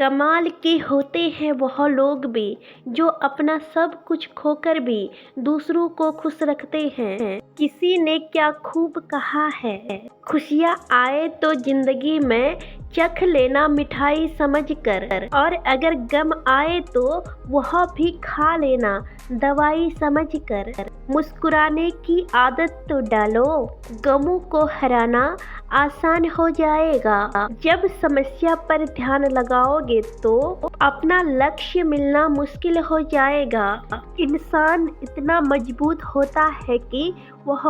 कमाल के होते हैं वह लोग भी जो अपना सब कुछ खोकर भी दूसरों को खुश रखते हैं। किसी ने क्या खूब कहा है, खुशियाँ आए तो जिंदगी में चख लेना मिठाई समझकर, और अगर गम आए तो वह भी खा लेना दवाई समझकर। मुस्कुराने की आदत तो डालो, गमों को हराना आसान हो जाएगा। जब समस्या पर ध्यान लगाओगे तो अपना लक्ष्य मिलना मुश्किल हो जाएगा। इंसान इतना मजबूत होता है कि वह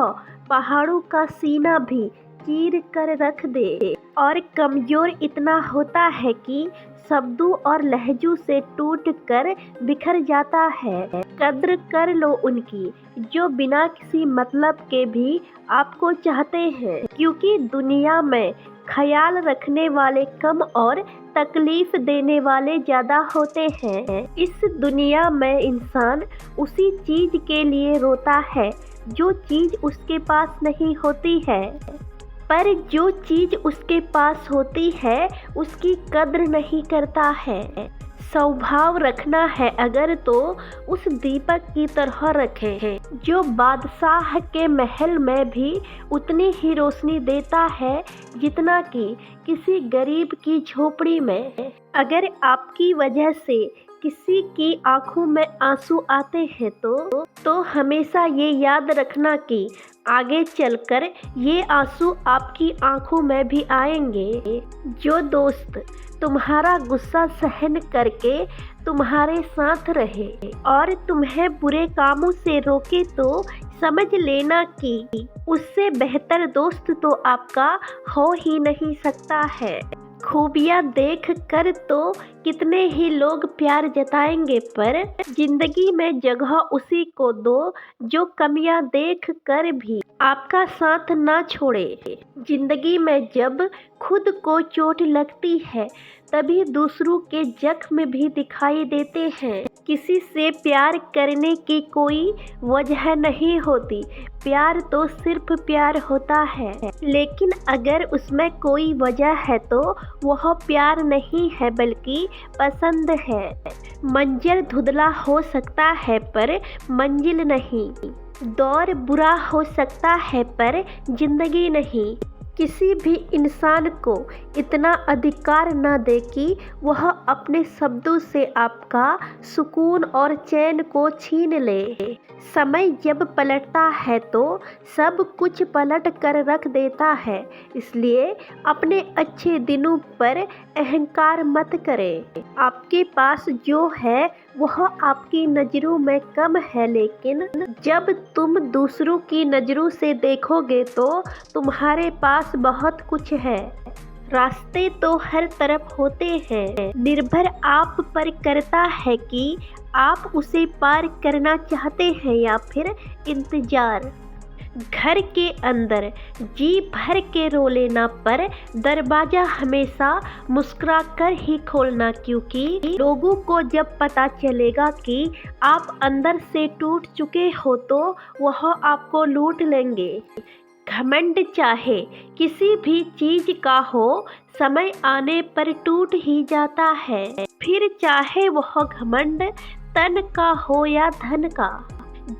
पहाड़ों का सीना भी चीर कर रख दे, और कमजोर इतना होता है कि शब्दों और लहजों से टूट कर बिखर जाता है। कद्र कर लो उनकी जो बिना किसी मतलब के भी आपको चाहते हैं, क्योंकि दुनिया में ख्याल रखने वाले कम और तकलीफ देने वाले ज्यादा होते हैं। इस दुनिया में इंसान उसी चीज के लिए रोता है जो चीज उसके पास नहीं होती है, पर जो चीज उसके पास होती है उसकी कद्र नहीं करता है। स्वभाव रखना है अगर तो उस दीपक की तरह रखें जो बादशाह के महल में भी उतनी ही रोशनी देता है जितना कि किसी गरीब की झोपड़ी में। अगर आपकी वजह से किसी की आंखों में आंसू आते हैं तो हमेशा ये याद रखना कि आगे चलकर ये आंसू आपकी आंखों में भी आएंगे। जो दोस्त तुम्हारा गुस्सा सहन करके तुम्हारे साथ रहे और तुम्हें बुरे कामों से रोके तो समझ लेना कि उससे बेहतर दोस्त तो आपका हो ही नहीं सकता है। खूबियाँ देख कर तो कितने ही लोग प्यार जताएंगे, पर जिंदगी में जगह उसी को दो जो कमियां देख कर भी आपका साथ ना छोड़े। जिंदगी में जब खुद को चोट लगती है तभी दूसरों के जख्म भी दिखाई देते हैं। किसी से प्यार करने की कोई वजह नहीं होती, प्यार तो सिर्फ प्यार होता है, लेकिन अगर उसमें कोई वजह है तो वह प्यार नहीं है बल्कि पसंद है। मंजर धुंधला हो सकता है पर मंजिल नहीं, दौर बुरा हो सकता है पर जिंदगी नहीं। किसी भी इंसान को इतना अधिकार न दे कि वह अपने शब्दों से आपका सुकून और चैन को छीन ले। समय जब पलटता है तो सब कुछ पलट कर रख देता है, इसलिए अपने अच्छे दिनों पर अहंकार मत करें। आपके पास जो है वह आपकी नज़रों में कम है, लेकिन जब तुम दूसरों की नज़रों से देखोगे तो तुम्हारे पास बहुत कुछ है। रास्ते तो हर तरफ होते हैं, निर्भर आप पर करता है कि आप उसे पार करना चाहते हैं या फिर इंतजार। घर के अंदर जी भर के रो लेना, पर दरवाजा हमेशा मुस्कुरा कर ही खोलना, क्योंकि लोगों को जब पता चलेगा कि आप अंदर से टूट चुके हो तो वह आपको लूट लेंगे। घमंड चाहे किसी भी चीज का हो, समय आने पर टूट ही जाता है, फिर चाहे वह घमंड तन का हो या धन का।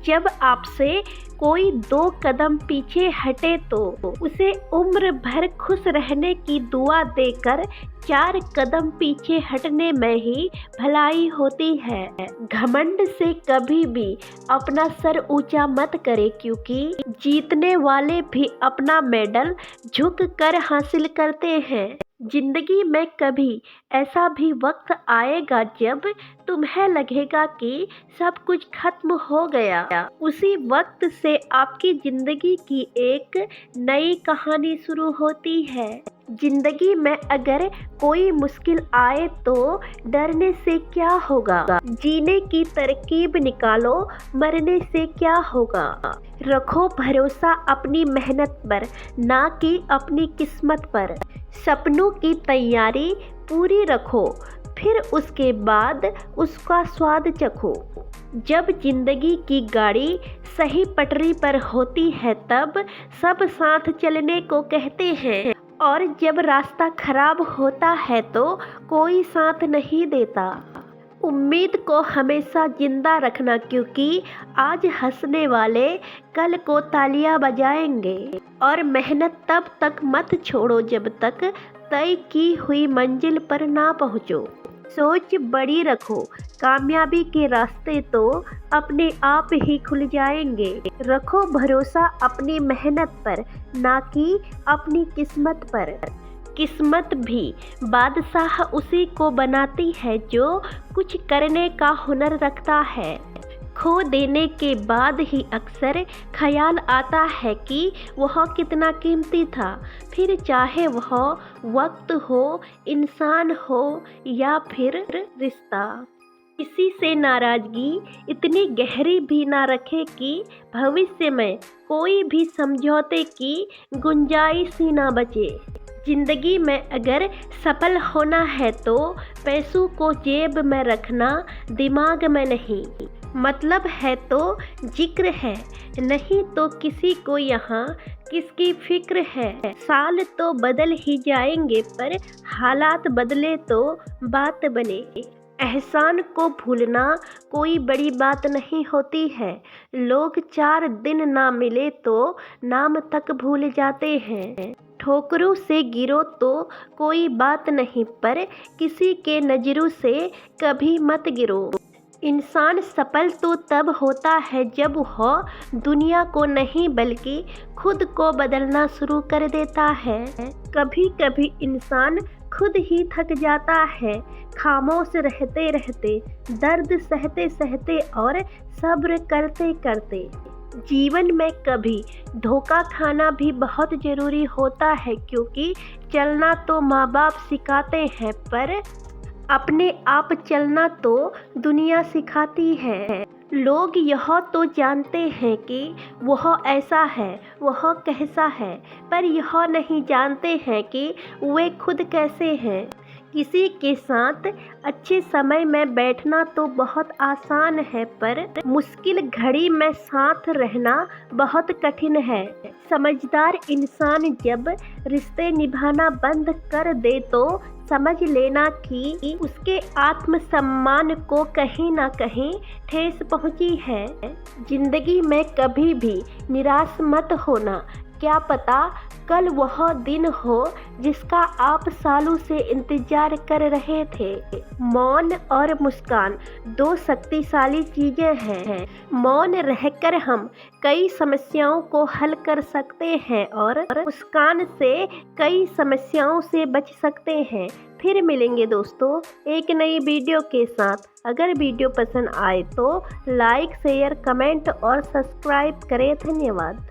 जब आपसे कोई 2 कदम पीछे हटे तो उसे उम्र भर खुश रहने की दुआ देकर 4 कदम पीछे हटने में ही भलाई होती है। घमंड से कभी भी अपना सर ऊंचा मत करे, क्योंकि जीतने वाले भी अपना मेडल झुक कर हासिल करते हैं। जिंदगी में कभी ऐसा भी वक्त आएगा जब तुम्हें लगेगा कि सब कुछ खत्म हो गया। उसी वक्त से आपकी जिंदगी की एक नई कहानी शुरू होती है। जिंदगी में अगर कोई मुश्किल आए तो डरने से क्या होगा, जीने की तरकीब निकालो, मरने से क्या होगा। रखो भरोसा अपनी मेहनत पर, ना कि अपनी किस्मत पर। सपनों की तैयारी पूरी रखो, फिर उसके बाद उसका स्वाद चखो। जब जिंदगी की गाड़ी सही पटरी पर होती है तब सब साथ चलने को कहते हैं, और जब रास्ता खराब होता है तो कोई साथ नहीं देता। उम्मीद को हमेशा जिंदा रखना, क्योंकि आज हंसने वाले कल को तालियां बजाएंगे। और मेहनत तब तक मत छोड़ो जब तक तय की हुई मंजिल पर ना पहुंचो। सोच बड़ी रखो, कामयाबी के रास्ते तो अपने आप ही खुल जाएंगे। रखो भरोसा अपनी मेहनत पर, ना कि अपनी किस्मत पर। किस्मत भी बादशाह उसी को बनाती है जो कुछ करने का हुनर रखता है। खो देने के बाद ही अक्सर ख्याल आता है कि वह कितना कीमती था। फिर चाहे वह वक्त हो, इंसान हो या फिर रिश्ता। किसी से नाराजगी इतनी गहरी भी ना रखे कि भविष्य में कोई भी समझौते की गुंजाइश ही ना बचे। जिंदगी में अगर सफल होना है तो पैसों को जेब में रखना, दिमाग में नहीं। मतलब है तो जिक्र है, नहीं तो किसी को यहाँ किसकी फिक्र है। साल तो बदल ही जाएंगे पर हालात बदले तो बात बने। एहसान को भूलना कोई बड़ी बात नहीं होती है। लोग 4 दिन ना मिले तो नाम तक भूल जाते हैं। ठोकरों से गिरो तो कोई बात नहीं, पर किसी के नजरों से कभी मत गिरो। इंसान सफल तो तब होता है जब वह दुनिया को नहीं बल्कि खुद को बदलना शुरू कर देता है। कभी कभी इंसान खुद ही थक जाता है, खामोश रहते रहते, दर्द सहते सहते और सब्र करते करते। जीवन में कभी धोखा खाना भी बहुत ज़रूरी होता है, क्योंकि चलना तो माँ बाप सिखाते हैं पर अपने आप चलना तो दुनिया सिखाती है। लोग यह तो जानते हैं कि वह ऐसा है, वह कैसा है, पर यह नहीं जानते हैं कि वे खुद कैसे हैं। किसी के साथ अच्छे समय में बैठना तो बहुत आसान है, पर मुश्किल घड़ी में साथ रहना बहुत कठिन है। समझदार इंसान जब रिश्ते निभाना बंद कर दे तो समझ लेना कि उसके आत्मसम्मान को कहीं ना कहीं ठेस पहुंची है। जिंदगी में कभी भी निराश मत होना, क्या पता कल वह दिन हो जिसका आप सालों से इंतजार कर रहे थे। मौन और मुस्कान 2 शक्तिशाली चीजें हैं। मौन रहकर हम कई समस्याओं को हल कर सकते हैं और मुस्कान से कई समस्याओं से बच सकते हैं। फिर मिलेंगे दोस्तों एक नई वीडियो के साथ। अगर वीडियो पसंद आए तो लाइक, शेयर, कमेंट और सब्सक्राइब करें। धन्यवाद।